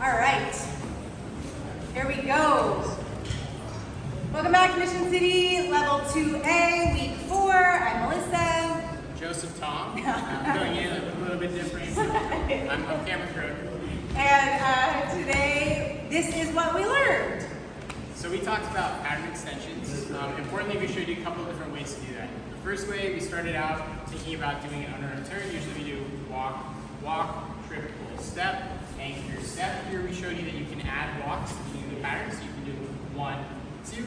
All right, here we go. Welcome back to Mission City, Level 2A, Week 4. I'm Melissa. Joseph Tom. I'm going in a little bit different. I'm Cameron Crook. And today, this is what we learned. So we talked about pattern extensions. Importantly, we showed you a couple of different ways to do that. The first way, we started out thinking about doing an under turn. Usually we do walk, walk, trip, pull, step, anchor, step. Here we showed you that you can add walks to the beginning of the pattern. So you can do 1, 2,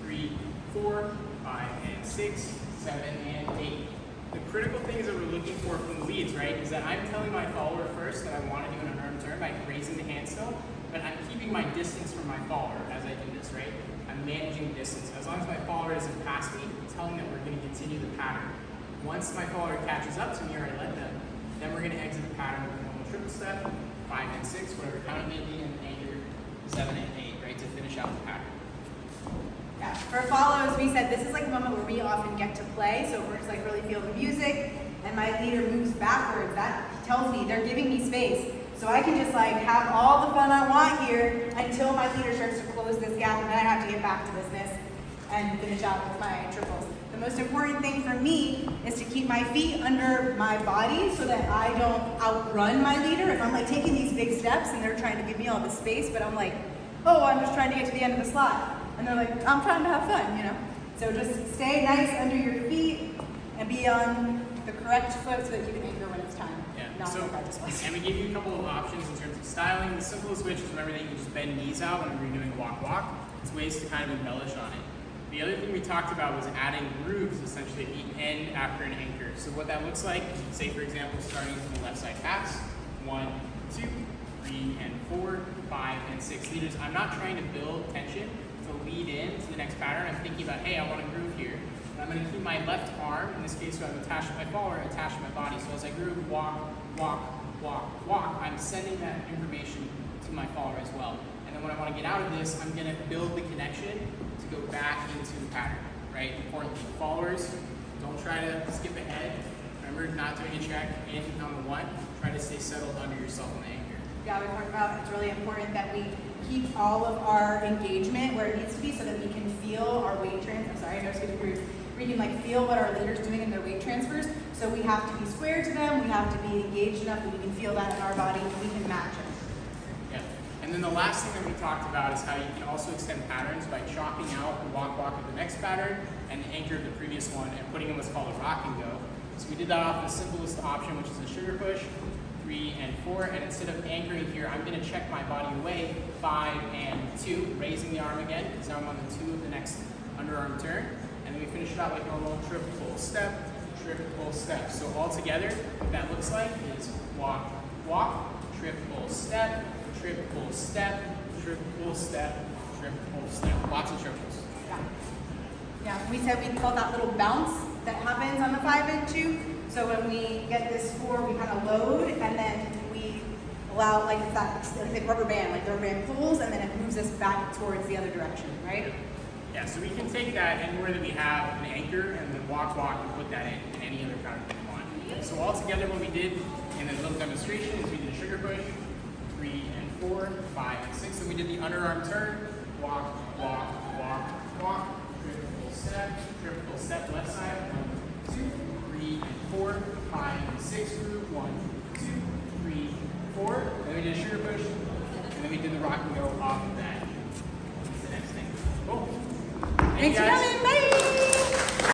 3, 4, 5, and 6, 7, and 8. The critical things that we're looking for from the leads, right, is that I'm telling my follower first that I want to do an unarmed turn by raising the hand still, but I'm keeping my distance from my follower as I do this, right? I'm managing distance. As long as my follower isn't past me, I'm telling them we're going to continue the pattern. Once my follower catches up to me or I let them, then we're going to exit the pattern with a normal triple step, 5 and 6, whatever count it may be, and anchor 7 and 8, right, to finish out the pattern. Yeah, for follows, we said this is like a moment where we often get to play. So if we're just like really feel the music and my leader moves backwards, that tells me they're giving me space. So I can just like have all the fun I want here until my leader starts to close this gap, and then I have to get back to business and finish out with my triples. The most important thing for me is to keep my feet under my body so that I don't outrun my leader. If I'm like taking these big steps and they're trying to give me all the space, but I'm like, oh, I'm just trying to get to the end of the slot. And they're like, I'm trying to have fun, you know? So just stay nice under your feet and be on the correct foot so that you can anchor when it's time. Yeah. And we give you a couple of options in terms of styling. The simplest which is remember that you can just bend knees out whenever you're doing walk walk. It's ways to kind of embellish on it. The other thing we talked about was adding grooves essentially at the end after an anchor. So what that looks like, say for example, starting from the left side pass, 1, 2, 3, and 4, 5, and 6 leaders. I'm not trying to build tension to lead in to the next pattern. I'm thinking about, hey, I want to groove here. And I'm going to keep my left arm, in this case, so I'm attached to my follower, attached to my body. So as I groove, walk, walk, walk, walk, I'm sending that information to my follower as well. And then when I want to get out of this, I'm going to build the connection to go back into the pattern, right? Importantly, followers, don't try to skip ahead. Remember, not doing a check in on the 1. Try to stay settled under yourself on the anchor. Yeah, we talked about it's really important that we keep all of our engagement where it needs to be so that we can feel our weight transfer. Sorry, I know it's good to hear. We can like feel what our leader's doing in their weight transfers. So we have to be square to them. We have to be engaged enough that we can feel that in our body and we can match it. Yeah. And then the last thing that we talked about is how you can also extend patterns by chalking out the walk walk of the next pattern and the anchor of the previous one and putting in what's called a rock and go. So we did that off the simplest option, which is a sugar push. 3 and 4, and instead of anchoring here, I'm going to check my body away, 5 and 2, raising the arm again, because now I'm on the 2 of the next underarm turn, and then we finish it out like normal, trip, pull, step, trip, pull, step. So all together, what that looks like is walk, walk, trip, pull, step, trip, pull, step, trip, pull, step, trip, pull, step. Lots of triples. Yeah. Yeah, we said we call that little bounce that happens on the 5 and 2. So when we get this 4, we kind of load, and then we allow, like it's that like rubber band, like the rubber band pulls, and then it moves us back towards the other direction, right? Yeah, so we can take that anywhere that we have an anchor, and then walk, walk, and put that in any other pattern that we want. So all together, what we did in a little demonstration is we did a sugar push, 3 and 4, 5 and 6, and we did the underarm turn, walk, walk, walk, walk, triple step, left side, 1, 2, 3 and 4, 5 and 6 group, 1, 2, 3, 4. And then we did a sugar push, and then we did the rock and go off of that. That's the next thing. Cool. Thanks for coming. Bye.